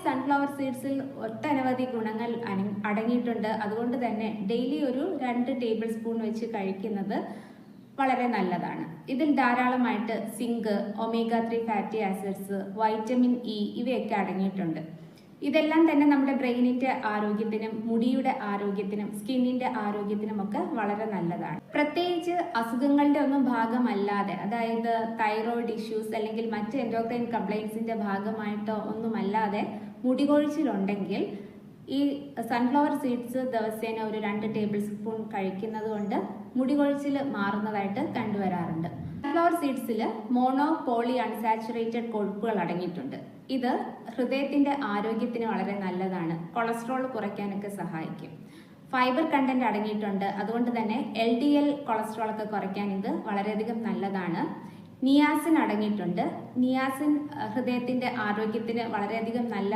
Sunflower സീഡ്സിൽ ഒട്ടനവധി ഗുണങ്ങൾ അടങ്ങിയിട്ടുണ്ട്. അതുകൊണ്ട് തന്നെ ഡെയിലി ഒരു 2 ടേബിൾ സ്പൂൺ വെച്ച് കഴിക്കുന്നത് വളരെ നല്ലതാണ്. ഇതിൽ ധാരാളമായിട്ട് zinc, omega 3 fatty acids, vitamin E ഇവയൊക്കെ അടങ്ങിയിട്ടുണ്ട്. ഇതെല്ലാം തന്നെ നമ്മുടെ ബ്രെയിനിന്റെ ആരോഗ്യത്തിനും മുടിയുടെ ആരോഗ്യത്തിനും സ്കിന്നിന്റെ ആരോഗ്യത്തിനും ഒക്കെ വളരെ നല്ലതാണ്. പ്രത്യേകിച്ച് അസുഖങ്ങളുടെ ഒന്നും ഭാഗമല്ലാതെ, അതായത് തൈറോയിഡ് ഇഷ്യൂസ് അല്ലെങ്കിൽ മറ്റ് എൻഡോക്രൈൻ കംപ്ലൈൻസിന്റെ ഭാഗമായിട്ടോ ഒന്നുമല്ലാതെ മുടികൊഴിച്ചിലുണ്ടെങ്കിൽ ഈ സൺഫ്ലവർ സീഡ്സ് ദിവസേന ഒരു 2 ടേബിൾ സ്പൂൺ കഴിക്കുന്നത് കൊണ്ട് മുടികൊഴിച്ചിൽ മാറുന്നതായിട്ട് കണ്ടുവരാറുണ്ട്. സൺഫ്ലവർ സീഡ്സിൽ മോണോ പോളി അൺസാച്ചുറേറ്റഡ് കൊഴുപ്പുകൾ അടങ്ങിയിട്ടുണ്ട്. ഇത് ഹൃദയത്തിന്റെ ആരോഗ്യത്തിന് വളരെ നല്ലതാണ്. കൊളസ്ട്രോൾ കുറയ്ക്കാനൊക്കെ സഹായിക്കും. ഫൈബർ കണ്ടന്റ് അടങ്ങിയിട്ടുണ്ട്. അതുകൊണ്ട് തന്നെ LDL കൊളസ്ട്രോൾ ഒക്കെ കുറയ്ക്കാൻ ഇത് വളരെയധികം നല്ലതാണ്. നിയാസിൻ അടങ്ങിയിട്ടുണ്ട്. നിയാസിൻ ഹൃദയത്തിന്റെ ആരോഗ്യത്തിന് വളരെയധികം നല്ല